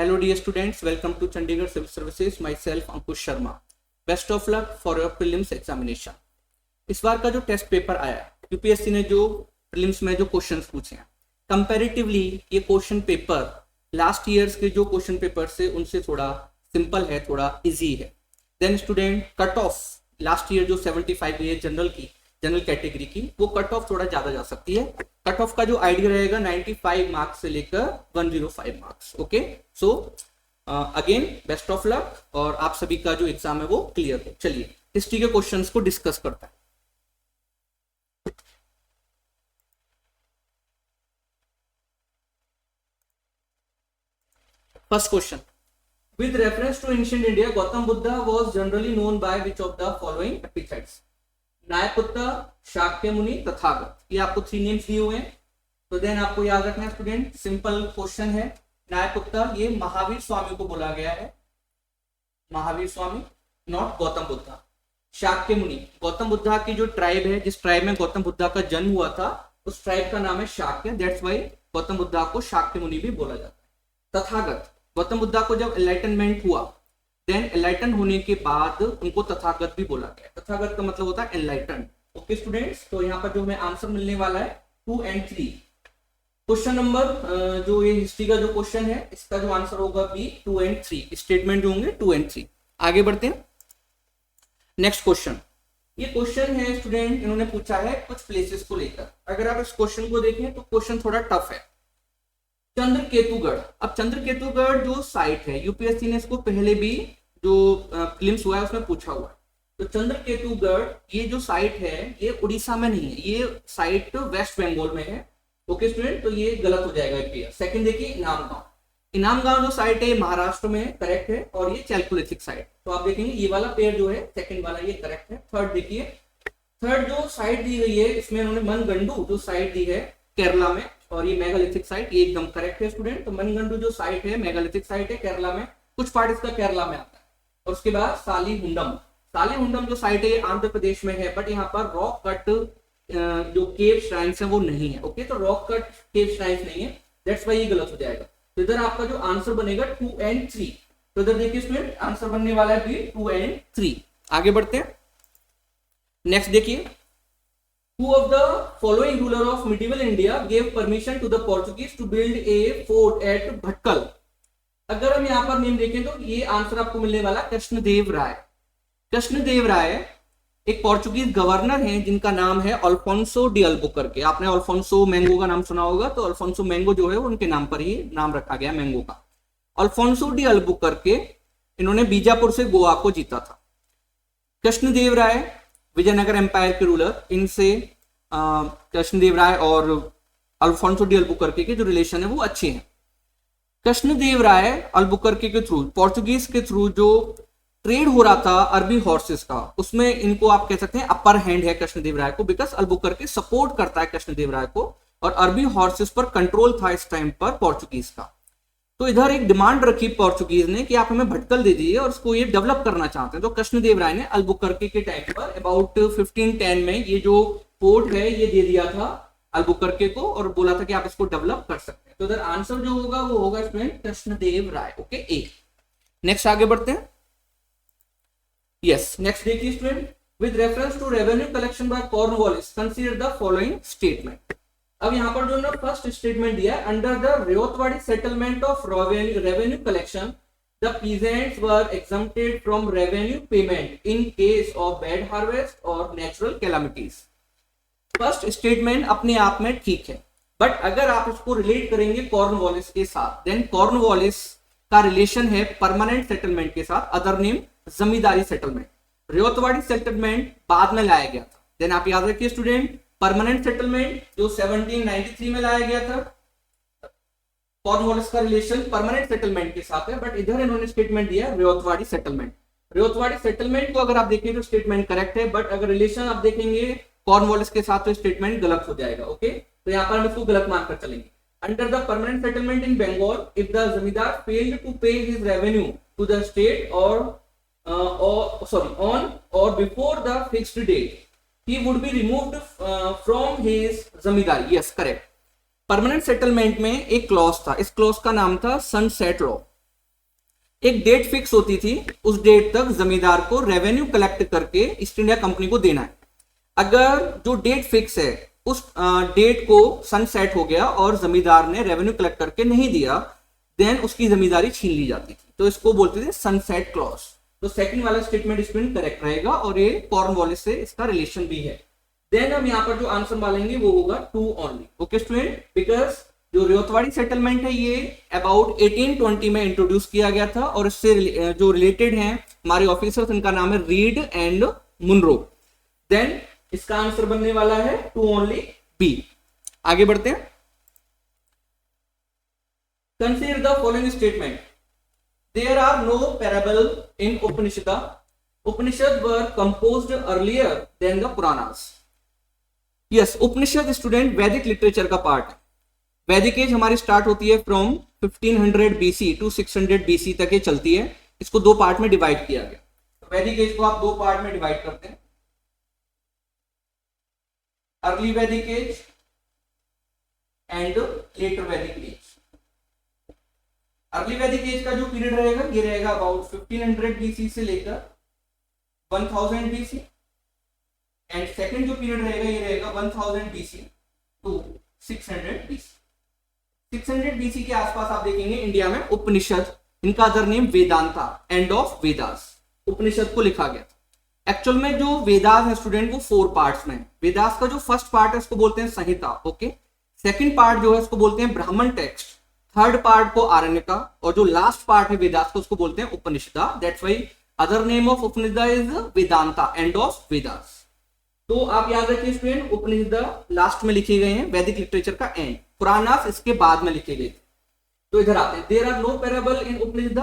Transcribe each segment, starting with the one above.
Hello dear students, welcome to Chandigarh Civil Services. Myself Ankush Sharma. Best of luck for your prelims examination. इस बार का जो test paper आया है, UPSC ने जो प्रीलिम्स में जो क्वेश्चंस पूछे हैं, कंपैरेटिवली ये क्वेश्चन पेपर लास्ट ईयर्स के जो क्वेश्चन पेपर से उनसे थोड़ा सिंपल है, थोड़ा इजी है. Then student cut off last year जो 75 है जनरल कैटेगरी की, वो कट ऑफ थोड़ा ज्यादा जा सकती है. कट ऑफ का जो आइडिया रहेगा 95 मार्क्स से लेकर 105 marks. Okay, so again best of luck और आप सभी का जो एग्जाम है वो क्लियर हो. चलिए हिस्ट्री के क्वेश्चंस को डिस्कस करते हैं. First question, with reference to ancient India, Gautam Buddha was generally known by which of the following epithets? Nyayaputra, Shakya Muni, Tathagata. ये आपको 3 नेम्स दिए हुए हैं, तो देन आपको याद रखना है स्टूडेंट. सिंपल क्वेश्चन है. न्यायपुत्र ये महावीर स्वामी को बोला गया है, महावीर स्वामी, नॉट गौतम बुद्धा. शाक्य मुनि, गौतम बुद्धा की जो ट्राइब है, जिस ट्राइब में गौतम बुद्धा का जन्म हुआ था, उस ट्राइब का नाम है शाक्य. दैट्स वाई गौतम बुद्धा को शाक्य मुनि भी बोला जाता है. तथागत, गौतम बुद्धा को जब एनलाइटनमेंट हुआ, देन एनलाइटन होने के बाद उनको तथागत भी बोला गया. तथागत का मतलब होता है एनलाइटन. ओके स्टूडेंट्स, तो यहाँ पर जो हमें आंसर मिलने वाला है 2 and 3. क्वेश्चन नंबर जो ये हिस्ट्री का जो क्वेश्चन है, इसका जो आंसर होगा बी 2 and 3. स्टेटमेंट जो होंगे 2 and 3. आगे बढ़ते हैं. नेक्स्ट क्वेश्चन, ये क्वेश्चन है स्टूडेंट, इन्होंने पूछा है कुछ प्लेसेस को लेकर. अगर आप इस क्वेश्चन को देखें तो क्वेश्चन थोड़ा टफ है. चंद्रकेतुगढ़. अब चंद्रकेतुगढ़ जो साइट है, यूपीएससी ने इसको पहले भी जो प्रीलिम्स हुआ है उसमें पूछा हुआ है. तो चंद्रकेतुगढ़ ये जो साइट है ये उड़ीसा में नहीं है, ये साइट वेस्ट बंगाल में है. ओके स्टूडेंट, तो ये गलत हो जाएगा क्लियर. सेकंड देखिए इनामगांव. इनामगांव जो साइट है महाराष्ट्र में, करेक्ट है, और ये चैल्कोलिथिक साइट. तो आप देखेंगे ये वाला पेयर जो है, सेकंड वाला, ये करेक्ट है. थर्ड देखिए, थर्ड जो साइट दी गई है इसमें उन्होंने मनगंडू जो साइट दी है केरला में, और ये मेगालिथिक साइट, ये एकदम करेक्ट है स्टूडेंट. तो मनगंडू जो साइट है मेगालिथिक साइट है केरला में, कुछ पार्ट इसका केरला में आता है. और उसके बाद सालीहुंडम जो साइट है ये आंध्र प्रदेश में है, बट यहाँ पर रॉक कट जो केव श्राइन्स है वो नहीं है. ओके, तो रॉक कट केव श्राइन्स नहीं है, दैट्स वाई ये गलत हो जाएगा. तो इधर आपका जो आंसर बनेगा 2 and 3. तो इधर देखिए स्टूडेंट आंसर बनने वाला है भी 2 and 3. आगे बढ़ते हैं. नेक्स्ट देखिए, Who of the following ruler of medieval India gave permission to the Portuguese to build a fort at Bhatkal? अगर हम यहाँ पर नेम देखें तो ये आंसर आपको मिलने वाला कृष्णदेव राय. कृष्णदेव राय एक पोर्चुगीज गवर्नर हैं जिनका नाम है अल्फोंसो डी अल्बुकर्के. आपने अल्फोंसो मैंगो का नाम सुना होगा, तो अल्फोंसो मैंगो जो है उनके नाम पर ही नाम रखा गया मैंगो का. अल्फोंसो डी अल्बुकर्के, इन्होंने बीजापुर से गोवा को जीता था. कृष्णदेव राय विजयनगर एम्पायर के रूलर, इनसे कृष्णदेव राय और अल्फोंसो डी अल्बुकर्के के जो रिलेशन है वो अच्छे हैं. कृष्णदेव राय अल्बुकर्के के थ्रू, पोर्चुगीज के थ्रू जो ट्रेड हो रहा था अरबी हॉर्सेस का, उसमें इनको आप कह सकते हैं अपर हैंड है कृष्णदेव राय को, बिकॉज अल्बुकर्के सपोर्ट करता है कृष्णदेव राय को, और अरबी हॉर्सेस पर कंट्रोल था इस टाइम पर पोर्चुगीज का. तो इधर एक डिमांड रखी पोर्चुगीज ने कि आप हमें भटकल दे दीजिए, और उसको ये डेवलप करना चाहते हैं. तो कृष्णदेव राय ने अल्बुकर्के के टाइम पर अबाउट 1510 में ये जो पोर्ट है ये दे दिया था अल्बुकर्के को, और बोला था कि आप इसको डेवलप कर सकते हैं. तो इधर आंसर जो होगा वो होगा student Krishnadev Rai. Okay, A. Next आगे बढ़ते हैं. यस, नेक्स्ट देखिए student, with reference to revenue collection by Cornwallis consider the following statement. अब यहाँ पर जो ना फर्स्ट स्टेटमेंट दिया है, under the Ryotwari settlement of revenue collection the peasants were exempted from revenue payment in case of bad harvest और natural calamities. First statement अपने आप में ठीक है, बट अगर आप इसको रिलेट करेंगे कॉर्नवालिस के साथ, देन कॉर्नवालिस का रिलेशन है परमानेंट सेटलमेंट के साथ, अदर नेम जमींदारी सेटलमेंट. रेवतवाड़ी सेटलमेंट बाद में लाया गया था. देन आप याद रखिए स्टूडेंट, परमानेंट सेटलमेंट जो 1793 में लाया गया था, कॉर्नवालिस का रिलेशन परमानेंट सेटलमेंट के साथ है, बट इधर इन्होंने स्टेटमेंट दिया रेवतवाड़ी सेटलमेंट. रेवतवाड़ी सेटलमेंट को अगर आप देखें तो स्टेटमेंट करेक्ट है, बट अगर रिलेशन आप देखेंगे कॉर्नवालिस के साथ तो स्टेटमेंट गलत हो जाएगा. ओके, तो यहाँ पर हम इसको गलत मानकर चलेंगे. Under the permanent settlement in Bengal, if the zamindar failed to pay his revenue to the state और on or before the fixed date, he would be removed from his zamindari. Yes, correct. Permanent settlement में एक clause था, इस clause का नाम था sunset law. एक date fix होती थी, उस डेट तक जमींदार को रेवेन्यू कलेक्ट करके ईस्ट इंडिया कंपनी को देना है। अगर जो डेट फिक्स है उस डेट को सनसेट हो गया और जमींदार ने रेवेन्यू कलेक्ट करके नहीं दिया, देन उसकी जमींदारी छीन ली जाती थी, तो इसको बोलते थे सनसेट क्लॉज। तो सेकंड वाला स्टेटमेंट स्टूडेंट करेक्ट रहेगा और ये कॉर्नवालिस से इसका रिलेशन भी है। देन हम यहाँ पर जो आंसर मानेंगे वो होगा 2 ओनली। ओके स्टूडेंट, बिकॉज जो रियोतवाड़ी सेटलमेंट है ये अबाउट 1820 में इंट्रोड्यूस किया गया था और इससे जो रिलेटेड हैं हमारे ऑफिसर्स, इनका नाम है रीड एंड मुनरो। देन इसका आंसर बनने वाला है 2 ओनली बी। आगे बढ़ते हैं। Consider the following statement, there are no parable in Upanishad, Upanishad were composed earlier than the Puranas. Yes, Upanishad student Vedic literature का पार्ट है। वैदिक एज हमारी स्टार्ट होती है फ्रॉम 1500 बीसी टू 600 बीसी तक ये चलती है। इसको 2 पार्ट में डिवाइड किया गया। वैदिक एज को आप 2 पार्ट में डिवाइड करते हैं, अर्ली वैदिक एज एंड लेटर वैदिक एज। अर्ली वैदिक एज का जो पीरियड रहेगा ये रहेगा अबाउट 1500 बीसी से लेकर 1000 बीसी, एंड सेकंड जो पीरियड रहेगा ये रहेगा 1000 बीसी टू 600 बीसी। 600 बीसी के आसपास आप देखेंगे इंडिया में उपनिषद, इनका other name Vedanta, end of Vedas, Upanishad को लिखा गया था। एक्चुअल में जो वेदास है स्टूडेंट वो 4 पार्ट्स में। वेदास का जो फर्स्ट पार्ट है उसको बोलते हैं संहिता, ओके। सेकंड पार्ट जो है उसको बोलते हैं ब्राह्मण टेक्स्ट, थर्ड पार्ट को आरण्यका, और जो लास्ट पार्ट है वेदास को उसको बोलते हैं Upanishad. That's why other name of Upanishad is Vedanta, end of Vedas. तो आप याद रखिए स्टूडेंट, उपनिषद लास्ट में लिखे गए हैं, वैदिक लिटरेचर का एंड, पुराणास इसके बाद में लिखे गए थे। तो इधर आते हैं, there are no parable in Upanishad.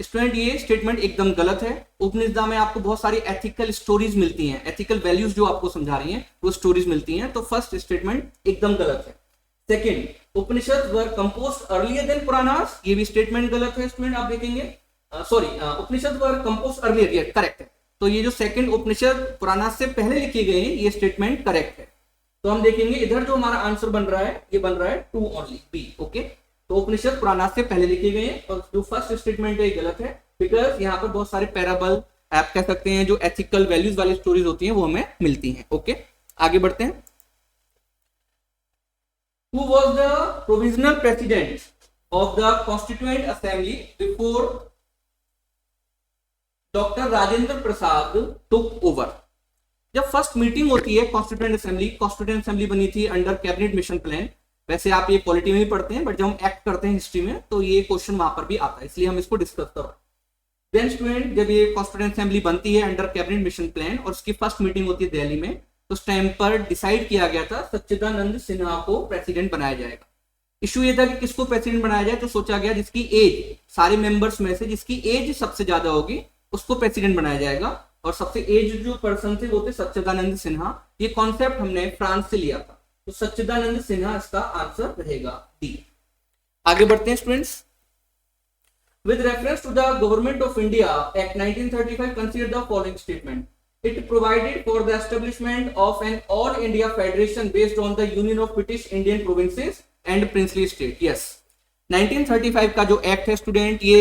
Student ये स्टेटमेंट एकदम गलत है। उपनिषद में आपको बहुत सारी एथिकल स्टोरीज मिलती हैं, एथिकल वैल्यूज जो आपको समझा रही हैं वो स्टोरीज मिलती हैं, तो फर्स्ट स्टेटमेंट एकदम गलत है। Second, Upanishad were composed earlier then Puranas, ये भी स्टेटमेंट गलत है स्टूडेंट। आप देखेंगे उपनिषद वर कंपोज्ड अर्लियर, ये करेक्ट है। तो ये जो सेकंड उपनिषद पुराणास से पहले लिखे गए हैं ये स्टेटमेंट करेक्ट है। तो हम देखेंगे इधर जो हमारा आंसर बन रहा है ये बन रहा है 2 ओनली बी, ओके। तो उपनिषद पुराणास से पहले लिखे गए हैं और जो फर्स्ट स्टेटमेंट है ये गलत है, बिकॉज यहाँ पर बहुत सारे पैराबल आप कह सकते हैं जो एथिकल वैल्यूज वाली स्टोरीज होती हैं वो हमें मिलती हैं, ओके। आगे बढ़ते हैं। Who was the provisional president of the Constituent Assembly before Dr. Rajendra Prasad took over? जब फर्स्ट मीटिंग होती है कॉन्स्टिट्यूएंट असेंबली बनी थी अंडर कैबिनेट मिशन प्लान। वैसे आप ये पॉलिटी में भी पढ़ते हैं, बट जब हम एक्ट करते हैं हिस्ट्री में तो ये क्वेश्चन वहां पर भी आता है, इसलिए हम इसको डिस्कस कर रहे हैं। देन स्टूडेंट, जब ये कॉन्स्टिट्यूएंट असेंबली बनती है अंडर कैबिनेट मिशन प्लान और उसकी फर्स्ट मीटिंग होती है दिल्ली में, तो उस टाइम पर डिसाइड किया गया था सच्चिदानंद सिन्हा को प्रेसिडेंट बनाया जाएगा। इशू ये था कि किसको प्रेसिडेंट बनाया जाए, तो सोचा गया जिसकी एज, सारे मेंबर्स में से जिसकी एज सबसे ज्यादा होगी उसको प्रेसिडेंट बनाया जाएगा, और सबसे एज जो पर्सन थे वो थे सच्चिदानंद सिन्हा। ये कॉन्सेप्ट हमने फ्रांस से लिया था, तो सच्चिदानंद सिन्हा इसका आंसर रहेगा डी। आगे बढ़ते हैं students. With reference to the Government of India Act 1935 consider the following statement. It provided for the establishment of an all India federation based on the union of British Indian provinces and princely state. Yes, 1935 का जो act है student ये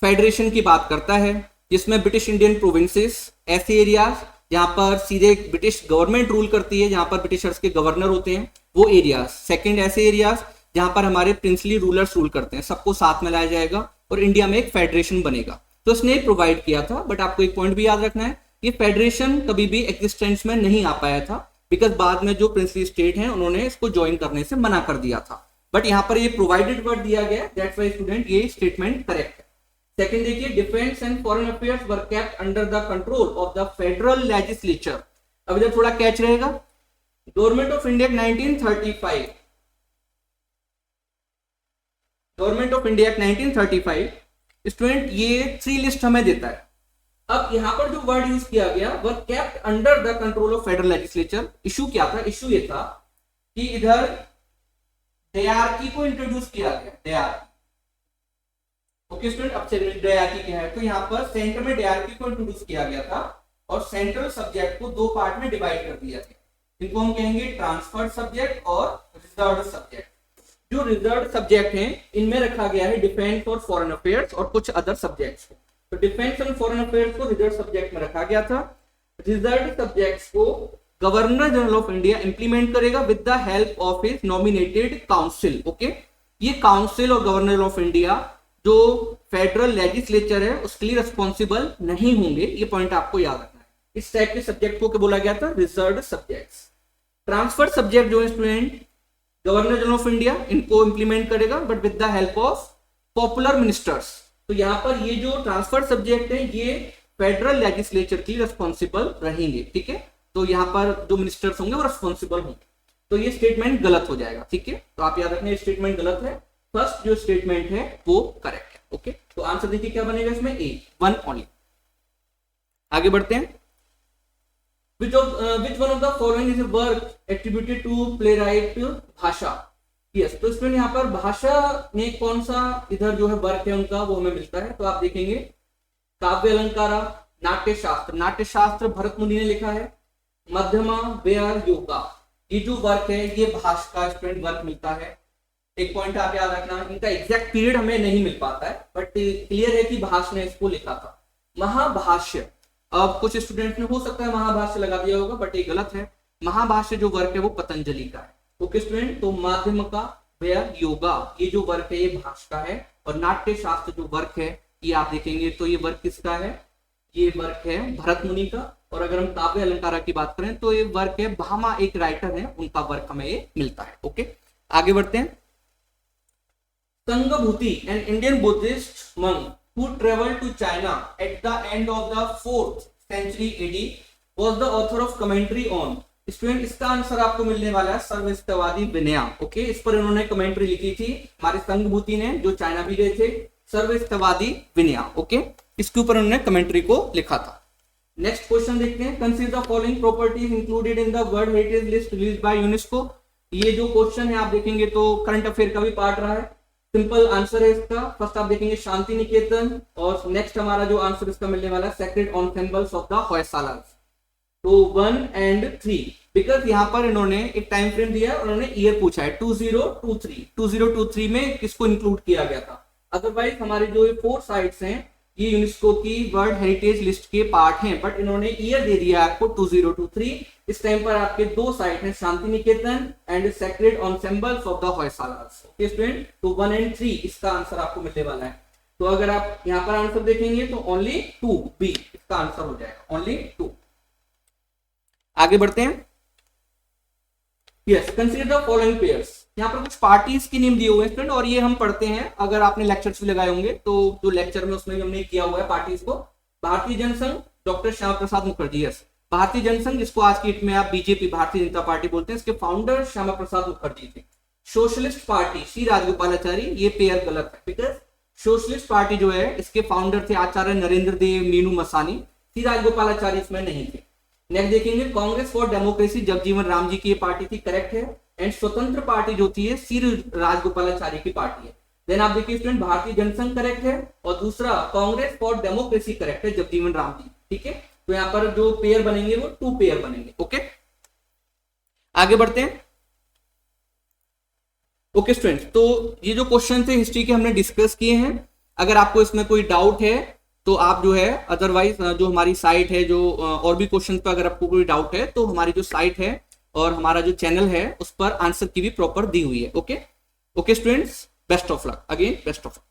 federation की बात करता है, जिसमें British Indian provinces, ऐसे एरियाज जहां पर सीधे ब्रिटिश गवर्नमेंट रूल करती है, जहां पर ब्रिटिशर्स के गवर्नर होते हैं वो एरियाज। सेकंड, ऐसे एरियाज जहां पर हमारे प्रिंसली रूलर्स रूल करते हैं, सबको साथ में लाया जाएगा और इंडिया में एक फेडरेशन बनेगा। तो उसने प्रोवाइड किया था, बट आपको एक पॉइंट भी याद रखना है, ये फेडरेशन कभी भी एग्जिस्टेंस में नहीं आ पाया था, बिकॉज बाद में जो प्रिंसली स्टेट हैं उन्होंने इसको ज्वाइन करने से मना कर दिया था। बट यहाँ पर ये प्रोवाइडेड वर्ड दिया गया, दैट्स व्हाई स्टूडेंट ये स्टेटमेंट करेक्ट है। सेकंड देखिए, defence and foreign affairs were kept under the control of the federal legislature. अब इधर थोड़ा कैच रहेगा, government of India 1935, government of India 1935 student ये 3 लिस्ट हमें देता है। अब यहां पर जो वर्ड यूज किया गया वर kept under the control of federal legislature. Issue क्या था? इशू ये था कि इधर डायरकी को इंट्रोड्यूस किया गया, डायरकी। ओके स्टूडेंट, अब डायरकी क्या है, तो यहाँ पर सेंटर में डायरकी को इंट्रोड्यूस किया गया था और सेंट्रल सब्जेक्ट को 2 पार्ट में डिवाइड कर दिया गया। इनको हम कहेंगे ट्रांसफर्ड सब्जेक्ट और रिजर्व्ड सब्जेक्ट। जो रिजर्व सब्जेक्ट हैं इनमें रखा गया है डिफेंस और फॉरेन अफेयर्स और कुछ अदर सब्जेक्ट्स को। तो डिफेंस एंड फॉरेन अफेयर्स को रिजर्व सब्जेक्ट में रखा गया था। रिजर्व सब्जेक्ट्स को governor general of India implement करेगा with the help of his nominated council. Okay, ये काउंसिल और गवर्नर ऑफ इंडिया जो फेडरल लेजिस्लेचर है उसके लिए रिस्पॉन्सिबल नहीं होंगे, ये पॉइंट आपको याद रखना है। इस टाइप के सब्जेक्ट को क्या बोला गया था? Reserve subjects. ट्रांसफर सब्जेक्ट जो है student governor general of India इनको इंप्लीमेंट करेगा but with the help of popular ministers. तो यहाँ पर ये जो ट्रांसफर सब्जेक्ट है ये फेडरल लेजिस्लेचर की रिस्पॉन्सिबल रहेंगे, ठीक है। तो यहाँ पर जो मिनिस्टर्स होंगे वो रिस्पॉन्सिबल होंगे। तो ये स्टेटमेंट गलत हो जाएगा, ठीक है। तो आप याद रखना ये स्टेटमेंट गलत है, फर्स्ट जो स्टेटमेंट है वो करेक्ट है। ओके, तो आंसर देखिए क्या बनेगा इसमें, ए, 1 ओनली। आगे बढ़ते हैं। Which one of the following is a work attributed to playwright भाषा? Yes, तो इसमें यहाँ पर भाषा में कौन सा इधर जो है वर्क है उनका वो हमें मिलता है। तो आप देखेंगे काव्य अलंकारा, नाट्य शास्त्र, नाट्य शास्त्र भरत मुनि ने लिखा है, मध्यमा, व्यय, योगा, ये जो वर्क है ये भाषा का स्टूडेंट वर्क मिलता है। एक पॉइंट आप याद रखना, इनका एग्जैक्ट पीरियड हमें नहीं मिल पाता है बट क्लियर है कि भाष ने इसको लिखा था। महाभाष्य, अब कुछ स्टूडेंट ने हो सकता है महाभाष्य लगा दिया होगा बट ये गलत है। महाभाष्य जो वर्क है वो पतंजलि का है। ओके स्टूडेंट, तो माध्यम का व्यय, योगा, ये जो वर्क है ये भाष का है। और नाट्य शास्त्र जो वर्क है ये आप देखेंगे तो ये वर्क किसका है? ये वर्क है भरत मुनि का। और अगर हम काव्य अलंकारा की बात करें तो ये वर्क है भामा, एक राइटर है, उनका वर्क हमें ये मिलता है। ओके, आगे बढ़ते हैं। Sanghabhuti, an Indian Buddhist monk who traveled to China at the end of the 4th century AD was the author of commentary on। Student इसका आंसर आपको मिलने वाला है सर्वस्त्यवादी विनया। ओके, इस पर इन्होंने कमेंट्री लिखी थी हमारे संघभूति ने जो चाइना भी गए थे, सर्वस्त्यवादी विनया। ओके, इसके ऊपर उन्होंने कमेंट्री को लिखा था। नेक्स्ट क्वेश्चन देखते हैं। Consider the following properties included in the world heritage list released by UNESCO. ये जो क्वेश्चन है आप देखेंगे तो करंट अफेयर का भी पार्ट रहा है। सिंपल आंसर है इसका, फर्स्ट आप देखेंगे शांति निकेतन, और नेक्स्ट हमारा जो आंसर इसका मिलने वाला है सेक्रेड एंसेम्बल्स ऑफ द होयसालास। तो 1 and 3, बिकॉज यहाँ पर इन्होंने एक टाइम फ्रेम दिया है, उन्होंने ईयर पूछा है 2023 में किसको इंक्लूड किया गया था। अदरवाइज हमारे जो 4 साइट्स हैं ये यूनेस्को की वर्ल्ड हेरिटेज लिस्ट के पार्ट हैं बट इन्होंने ईयर दे दिया आपको 2023। इस टाइम पर आपके 2 साइट हैं Shanti Niketan and sacred ensembles of the Hoysalas. Okay student, तो 1 and 3 इसका आंसर आपको मिलने वाला है। तो अगर आप यहाँ पर आंसर देखेंगे तो ओनली 2 बी इसका आंसर हो जाएगा, ओनली 2। आगे बढ़ते हैं। Yes, consider the following pairs. यहाँ पर कुछ पार्टीज के नेम दिए हुए हैं स्टूडेंट और ये हम पढ़ते हैं, अगर आपने लेक्चर्स भी लगाए होंगे तो जो लेक्चर में उसमें हमने किया हुआ है पार्टीज को। भारतीय जनसंघ, डॉक्टर श्यामा प्रसाद मुखर्जी। यस, भारतीय जनसंघ जिसको आज की डेट में आप बीजेपी भारतीय जनता पार्टी बोलते हैं, इसके फाउंडर श्यामा प्रसाद मुखर्जी थे। सोशलिस्ट पार्टी सी राजगोपालाचारी, ये पेयर गलत है बिकॉज सोशलिस्ट पार्टी जो है इसके फाउंडर थे आचार्य नरेंद्र देव, मीनू मसानी, सी राजगोपालाचारी इसमें नहीं थे। नेक्स्ट देखेंगे कांग्रेस फॉर डेमोक्रेसी, जगजीवन राम जी की ये पार्टी थी, करेक्ट है। एंड स्वतंत्र पार्टी जो थी सी राजगोपालाचारी की पार्टी है। देन आप देखिए स्टूडेंट भारतीय जनसंघ करेक्ट है और दूसरा कांग्रेस फॉर डेमोक्रेसी करेक्ट है, जगजीवन राम जी, ठीक है। तो यहाँ पर जो पेयर बनेंगे वो 2 पेयर बनेंगे। ओके, आगे बढ़ते हैं। ओके स्टूडेंट, तो ये जो क्वेश्चन थे हिस्ट्री के हमने डिस्कस किए हैं। अगर आपको इसमें कोई डाउट है तो आप जो है अदरवाइज जो हमारी साइट है जो और भी क्वेश्चन पर अगर आपको कोई डाउट है तो हमारी जो साइट है और हमारा जो चैनल है उस पर आंसर की भी प्रॉपर दी हुई है। Okay students, best of luck, again best of luck.